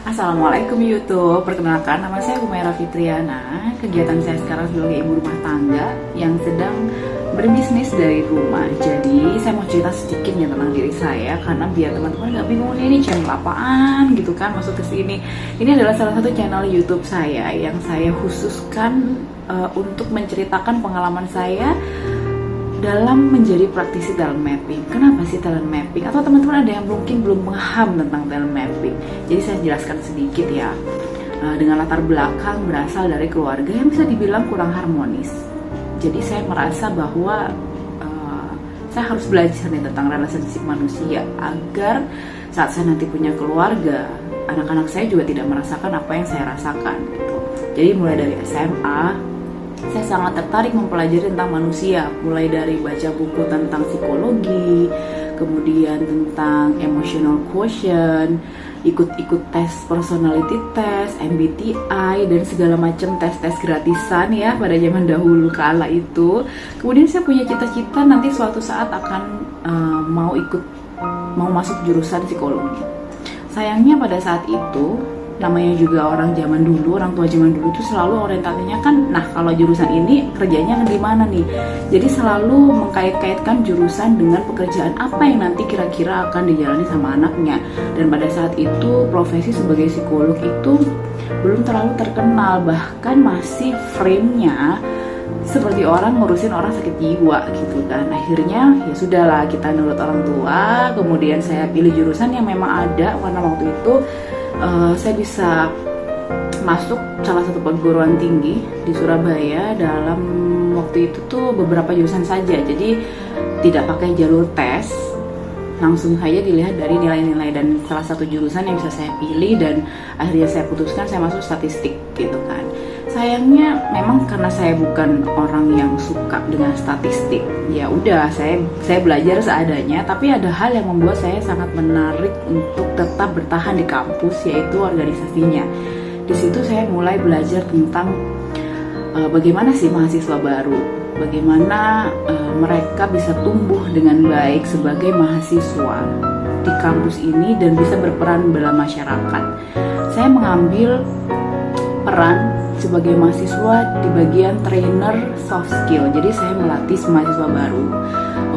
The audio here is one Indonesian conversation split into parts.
Assalamualaikum YouTube, perkenalkan nama saya Humaira Fitriana. Kegiatan saya sekarang sebagai ibu rumah tangga yang sedang berbisnis dari rumah. Jadi saya mau cerita sedikit ya tentang diri saya, karena biar teman-teman nggak bingung ini channel apaan gitu kan masuk ke sini. Ini adalah salah satu channel YouTube saya yang saya khususkan untuk menceritakan pengalaman saya dalam menjadi praktisi talent mapping. Kenapa sih talent mapping? Atau teman-teman ada yang mungkin belum paham tentang talent mapping. Jadi saya jelaskan sedikit ya. Dengan latar belakang berasal dari keluarga yang bisa dibilang kurang harmonis. Jadi saya merasa bahwa saya harus belajar nih tentang relationship manusia agar saat saya nanti punya keluarga, anak-anak saya juga tidak merasakan apa yang saya rasakan gitu. Jadi mulai dari SMA saya sangat tertarik mempelajari tentang manusia, mulai dari baca buku tentang psikologi, kemudian tentang emotional quotient, ikut-ikut tes personality test, MBTI, dan segala macam tes-tes gratisan ya pada zaman dahulu kala itu. Kemudian saya punya cita-cita nanti suatu saat akan mau masuk jurusan psikologi. Sayangnya pada saat itu, namanya juga orang zaman dulu, orang tua zaman dulu itu selalu orientasinya kan, nah kalau jurusan ini kerjanya di mana nih? Jadi selalu mengkait-kaitkan jurusan dengan pekerjaan apa yang nanti kira-kira akan dijalani sama anaknya. Dan pada saat itu profesi sebagai psikolog itu belum terlalu terkenal, bahkan masih frame-nya seperti orang ngurusin orang sakit jiwa gitu kan. Akhirnya ya sudahlah, kita nurut orang tua. Kemudian saya pilih jurusan yang memang ada, karena waktu itu saya bisa masuk salah satu perguruan tinggi di Surabaya dalam waktu itu tuh beberapa jurusan saja. Jadi tidak pakai jalur tes, langsung saja dilihat dari nilai-nilai, dan salah satu jurusan yang bisa saya pilih dan akhirnya saya putuskan saya masuk statistik gitu kan. Sayangnya memang karena saya bukan orang yang suka dengan statistik, ya udah saya belajar seadanya. Tapi ada hal yang membuat saya sangat menarik untuk tetap bertahan di kampus, yaitu organisasinya. Di situ saya mulai belajar tentang bagaimana sih mahasiswa baru, bagaimana mereka bisa tumbuh dengan baik sebagai mahasiswa di kampus ini dan bisa berperan dalam masyarakat. Saya mengambil peran sebagai mahasiswa di bagian trainer soft skill. Jadi saya melatih mahasiswa baru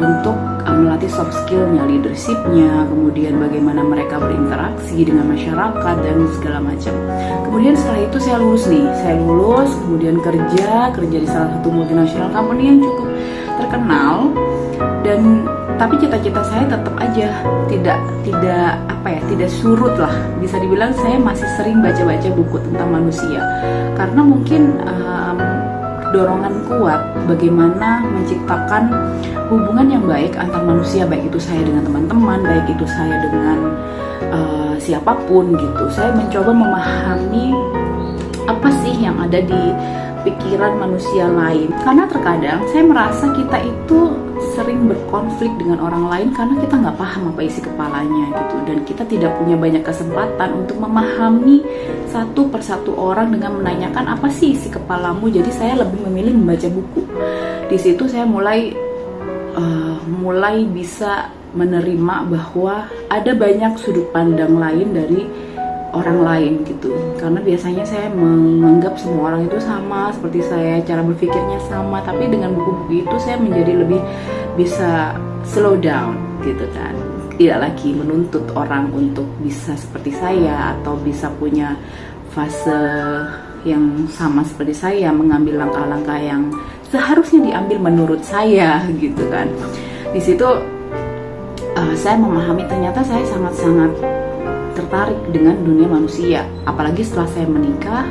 untuk melatih soft skillnya, leadershipnya, kemudian bagaimana mereka berinteraksi dengan masyarakat dan segala macam. Kemudian setelah itu saya lulus, kemudian kerja di salah satu multinational company yang cukup terkenal. Dan tapi cita-cita saya tetap aja tidak surut lah. Bisa dibilang saya masih sering baca-baca buku tentang manusia, karena mungkin dorongan kuat bagaimana menciptakan hubungan yang baik antar manusia, baik itu saya dengan teman-teman, baik itu saya dengan siapapun gitu. Saya mencoba memahami apa sih yang ada di pikiran manusia lain, karena terkadang saya merasa kita itu sering berkonflik dengan orang lain karena kita nggak paham apa isi kepalanya gitu, dan kita tidak punya banyak kesempatan untuk memahami satu persatu orang dengan menanyakan apa sih isi kepalamu. Jadi saya lebih memilih membaca buku. Di situ saya mulai bisa menerima bahwa ada banyak sudut pandang lain dari orang lain gitu. Karena biasanya saya menganggap semua orang itu sama seperti saya, cara berpikirnya sama, tapi dengan buku-buku itu saya menjadi lebih bisa slow down gitu kan. Tidak lagi menuntut orang untuk bisa seperti saya atau bisa punya fase yang sama seperti saya, mengambil langkah-langkah yang seharusnya diambil menurut saya gitu kan. Di situ saya memahami ternyata saya sangat-sangat tertarik dengan dunia manusia, apalagi setelah saya menikah,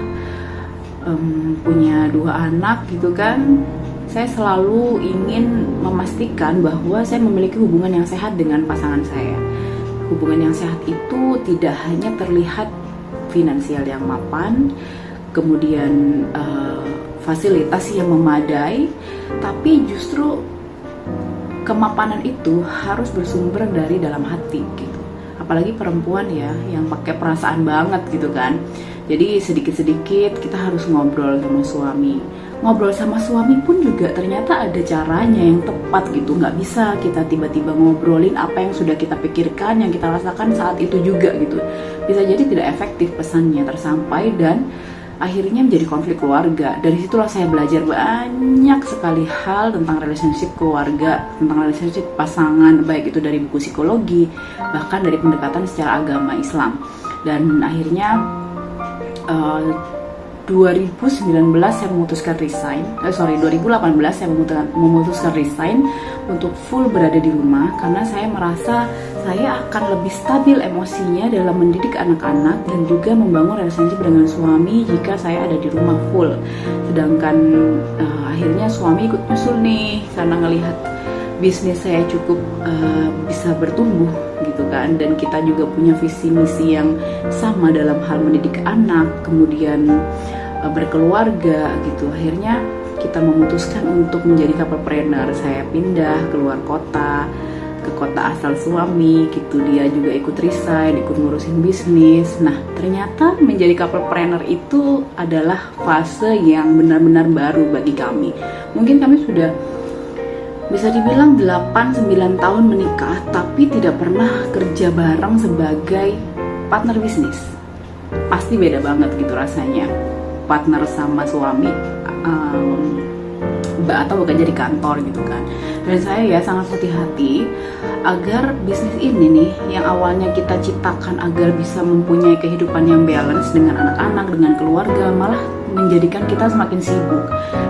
punya 2 anak gitu kan. Saya selalu ingin memastikan bahwa saya memiliki hubungan yang sehat dengan pasangan saya. Hubungan yang sehat itu tidak hanya terlihat finansial yang mapan, kemudian fasilitas yang memadai, tapi justru kemapanan itu harus bersumber dari dalam hati gitu. apalagi perempuan ya yang pakai perasaan banget gitu kan. Jadi sedikit-sedikit kita harus ngobrol sama suami. Ngobrol sama suami pun juga ternyata ada caranya yang tepat gitu. Nggak bisa kita tiba-tiba ngobrolin apa yang sudah kita pikirkan, yang kita rasakan saat itu juga gitu. Bisa jadi tidak efektif pesannya tersampai dan akhirnya menjadi konflik keluarga. Dari situlah saya belajar banyak sekali hal tentang relationship keluarga, tentang relationship pasangan, baik itu dari buku psikologi, bahkan dari pendekatan secara agama Islam. Dan akhirnya 2019 saya memutuskan resign. 2018 saya memutuskan resign untuk full berada di rumah karena saya merasa saya akan lebih stabil emosinya dalam mendidik anak-anak dan juga membangun relationship dengan suami jika saya ada di rumah full. Sedangkan akhirnya suami ikut nyusul nih karena ngelihat bisnis saya cukup bisa bertumbuh gitu kan, dan kita juga punya visi misi yang sama dalam hal mendidik anak, kemudian berkeluarga gitu. Akhirnya kita memutuskan untuk menjadi couplepreneur. Saya pindah keluar kota, ke kota asal suami gitu. Dia juga ikut resign, ikut ngurusin bisnis. Nah, ternyata menjadi couplepreneur itu adalah fase yang benar-benar baru bagi kami. Mungkin kami sudah bisa dibilang 8-9 tahun menikah, tapi tidak pernah kerja bareng sebagai partner bisnis. Pasti beda banget gitu rasanya partner sama suami atau bekerja di kantor gitu kan. Dan saya ya sangat hati-hati agar bisnis ini nih yang awalnya kita ciptakan agar bisa mempunyai kehidupan yang balance dengan anak-anak, dengan keluarga, malah menjadikan kita semakin sibuk.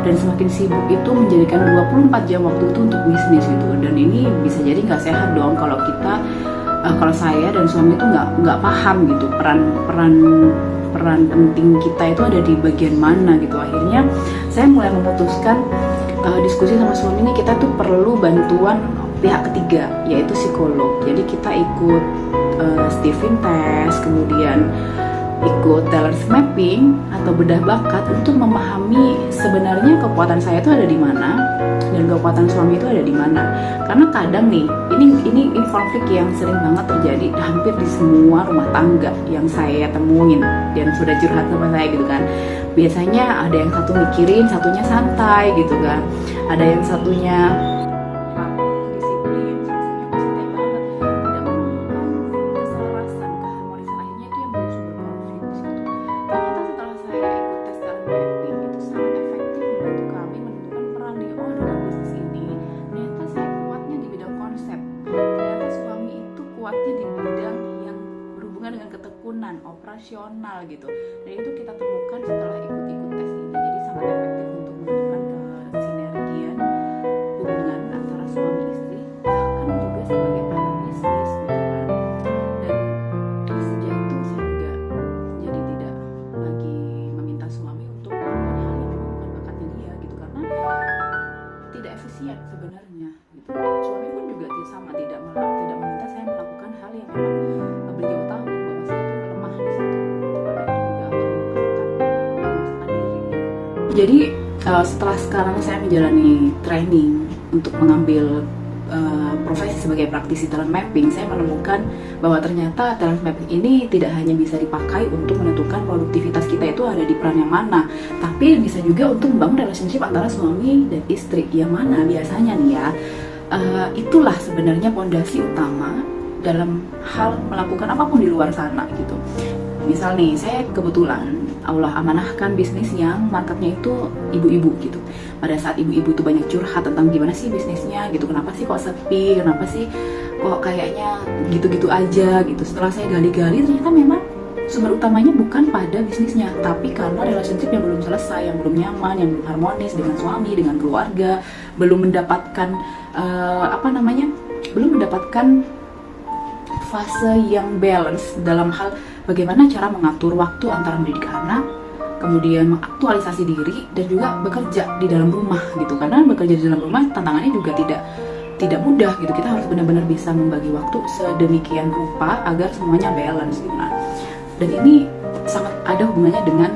Dan semakin sibuk itu menjadikan 24 jam waktu itu untuk bisnis gitu. Dan ini bisa jadi nggak sehat dong kalau kita kalau saya dan suami itu nggak paham gitu peran penting kita itu ada di bagian mana gitu. Akhirnya saya mulai memutuskan diskusi sama suami ini, kita tuh perlu bantuan pihak ketiga yaitu psikolog. Jadi kita ikut Stephen test, kemudian ikut talent mapping atau bedah bakat untuk memahami sebenarnya kekuatan saya itu ada di mana dan kekuatan suami itu ada di mana. Karena kadang nih ini konflik yang sering banget terjadi hampir di semua rumah tangga yang saya temuin dan sudah curhat sama saya gitu kan. Biasanya ada yang satu mikirin, satunya santai gitu kan. Ada yang satunya operasional gitu. Dan itu kita temukan setelah ikut-ikut tes ini. Jadi sangat efektif untuk menentukan kesinergian hubungan antara suami istri, bahkan juga sebagai partner bisnis gitu kan. Dan sejak itu saya juga jadi tidak lagi meminta suami untuk melakukan hal yang memang bukan bakatnya dia gitu, karena tidak efisien sebenarnya gitu. Suami pun juga sama, tidak meminta saya melakukan hal yang memang beliau tahu bahwa saya itu lemah di situ. Jadi setelah sekarang saya menjalani training untuk mengambil profesi sebagai praktisi talent mapping, saya menemukan bahwa ternyata talent mapping ini tidak hanya bisa dipakai untuk menentukan produktivitas kita itu ada di peran yang mana, tapi bisa juga untuk membangun relationship antara suami dan istri yang mana biasanya nih ya. Itulah sebenarnya pondasi utama dalam hal melakukan apapun di luar sana gitu. Misal nih, saya kebetulan Allah amanahkan bisnis yang marketnya itu ibu-ibu gitu. Pada saat ibu-ibu tuh banyak curhat tentang gimana sih bisnisnya gitu, kenapa sih kok sepi, kenapa sih kok kayaknya gitu-gitu aja gitu. Setelah saya gali-gali, ternyata memang sumber utamanya bukan pada bisnisnya, tapi karena relationship yang belum selesai, yang belum nyaman, yang belum harmonis dengan suami, dengan keluarga, belum mendapatkan belum mendapatkan fase yang balance dalam hal bagaimana cara mengatur waktu antara mendidik anak, kemudian mengaktualisasi diri, dan juga bekerja di dalam rumah gitu. Karena bekerja di dalam rumah tantangannya juga tidak mudah gitu. Kita harus benar-benar bisa membagi waktu sedemikian rupa agar semuanya balance gitu. Nah, dan ini sangat ada hubungannya dengan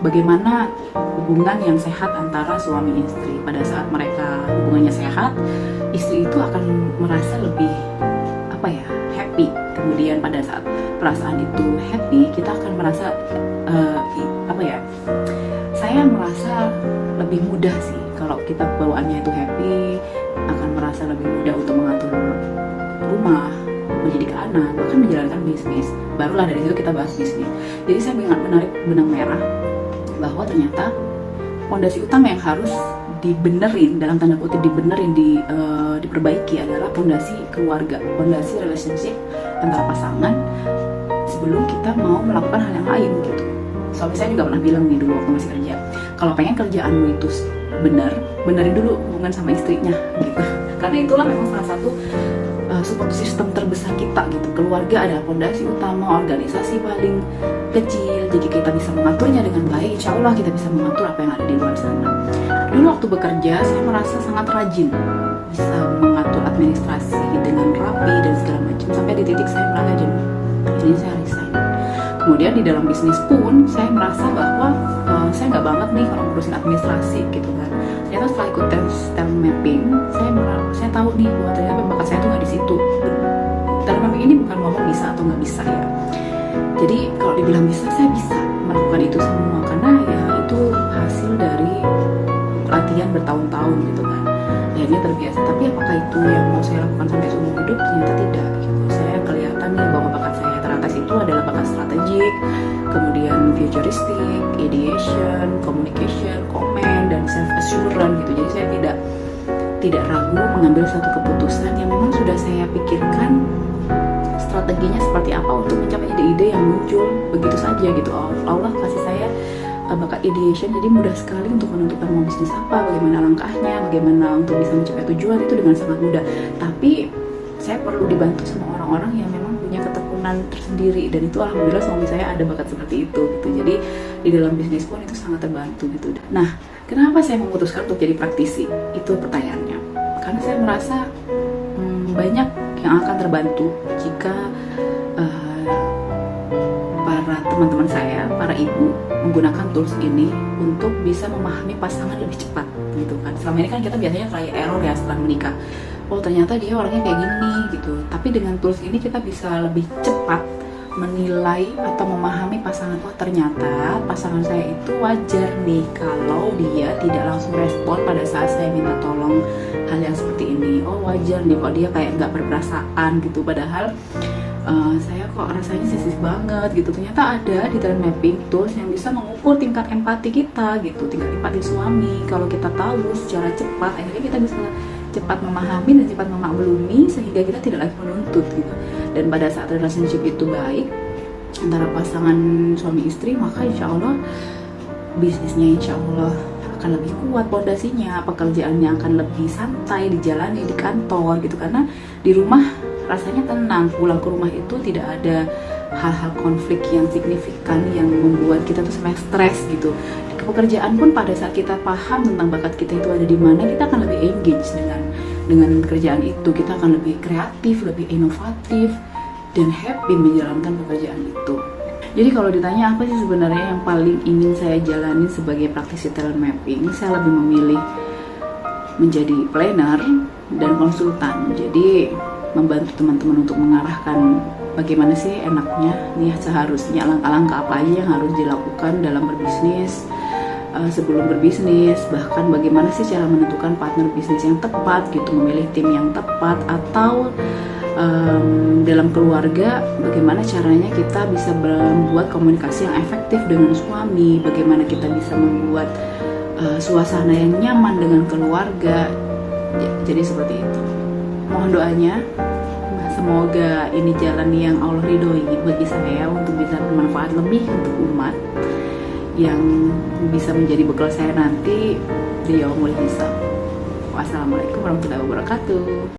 bagaimana hubungan yang sehat antara suami istri. Pada saat mereka hubungannya sehat, istri itu akan merasa lebih happy. Kemudian pada saat perasaan itu happy, kita akan merasa saya merasa lebih mudah sih kalau kita bawaannya itu happy, akan merasa lebih mudah untuk mengatur rumah, mendidik anak, bahkan menjalankan bisnis. Barulah dari situ kita bahas bisnis. Jadi saya menarik benang merah bahwa ternyata fondasi utama yang harus dibenerin, dalam tanda kutip dibenerin, diperbaiki adalah fondasi keluarga, fondasi relationship antara pasangan sebelum kita mau melakukan hal yang lain gitu. Suami saya juga pernah bilang nih dulu waktu masih kerja, kalau pengen kerjaanmu itu benerin dulu hubungan sama istrinya gitu. Karena itulah memang salah satu support system terbesar kita gitu. Keluarga adalah fondasi utama, organisasi paling kecil. Jadi kita bisa mengaturnya dengan baik, insya Allah kita bisa mengatur apa yang ada di luar sana. Dulu waktu bekerja saya merasa sangat rajin, bisa mengatur administrasi dengan rapi dan segala macam, sampai di titik saya merasa jenuh. Jadi saya resign. Kemudian di dalam bisnis pun saya merasa bahwa saya nggak banget nih kalau ngurusin administrasi gitu kan. Ternyata setelah ikut tes talent mapping, saya tahu nih bahwa ternyata bakat saya tuh nggak di situ. Talent mapping ini bukan ngomong bisa atau nggak bisa ya. Jadi kalau dibilang bisa, saya bisa melakukan itu semua karena ya itu hasil dari latihan bertahun-tahun gitu kan. Akhirnya terbiasa. Tapi apakah itu yang mau saya lakukan sampai seumur hidup? Ternyata tidak. Gitu. Saya kelihatan nih bahwa bakat saya teratas itu adalah bakat strategik, kemudian futuristic, ideation, communication, comment, dan self assurance gitu. Jadi saya tidak ragu mengambil satu keputusan yang memang sudah saya pikirkan strateginya seperti apa untuk mencapai ide-ide yang muncul begitu saja gitu. Allah kasih saya bakat ideation, jadi mudah sekali untuk menentukan mau bisnis apa, bagaimana langkahnya, bagaimana untuk bisa mencapai tujuan, itu dengan sangat mudah. Tapi saya perlu dibantu sama orang-orang yang memang punya ketekunan tersendiri, dan itu alhamdulillah suami saya ada bakat seperti itu gitu. Jadi di dalam bisnis pun itu sangat terbantu gitu. Nah, kenapa saya memutuskan untuk jadi praktisi? Itu pertanyaannya. Karena saya merasa banyak yang akan terbantu jika para teman-teman saya, para ibu menggunakan tools ini untuk bisa memahami pasangan lebih cepat gitu kan. Selama ini kan kita biasanya trial error ya setelah menikah. Oh ternyata dia orangnya kayak gini gitu. Tapi dengan tools ini kita bisa lebih cepat menilai atau memahami pasangan. Oh ternyata pasangan saya itu wajar nih kalau dia tidak langsung respon pada saat saya minta tolong hal yang seperti ini. Oh wajar nih kok dia kayak nggak berperasaan gitu. Padahal saya kok rasanya sensitif banget gitu. Ternyata ada di talent mapping tools yang bisa mengukur tingkat empati kita gitu, tingkat empati suami. Kalau kita tahu secara cepat, akhirnya kita bisa cepat memahami dan cepat memaklumi sehingga kita tidak lagi menuntut gitu. Dan pada saat relationship itu baik antara pasangan suami istri, maka insya Allah bisnisnya insya Allah akan lebih kuat pondasinya, pekerjaannya akan lebih santai dijalani di kantor gitu. Karena di rumah rasanya tenang, pulang ke rumah itu tidak ada hal-hal konflik yang signifikan yang membuat kita tuh stres gitu. Di pekerjaan pun pada saat kita paham tentang bakat kita itu ada di mana, kita akan lebih engage dengan kerjaan itu. Kita akan lebih kreatif, lebih inovatif, dan happy menjalankan pekerjaan itu. Jadi kalau ditanya apa sih sebenarnya yang paling ingin saya jalani sebagai praktisi talent mapping, saya lebih memilih menjadi planner dan konsultan. Jadi membantu teman-teman untuk mengarahkan bagaimana sih enaknya nih seharusnya langkah-langkah apa aja yang harus dilakukan dalam berbisnis, sebelum berbisnis, bahkan bagaimana sih cara menentukan partner bisnis yang tepat gitu, memilih tim yang tepat, atau dalam keluarga bagaimana caranya kita bisa membuat komunikasi yang efektif dengan suami, bagaimana kita bisa membuat suasana yang nyaman dengan keluarga. Jadi seperti itu. Mohon doanya, semoga ini jalan yang Allah ridhoi bagi saya untuk bisa bermanfaat lebih untuk umat, yang bisa menjadi bekal saya nanti di yaumul hisab. Wassalamualaikum warahmatullahi wabarakatuh.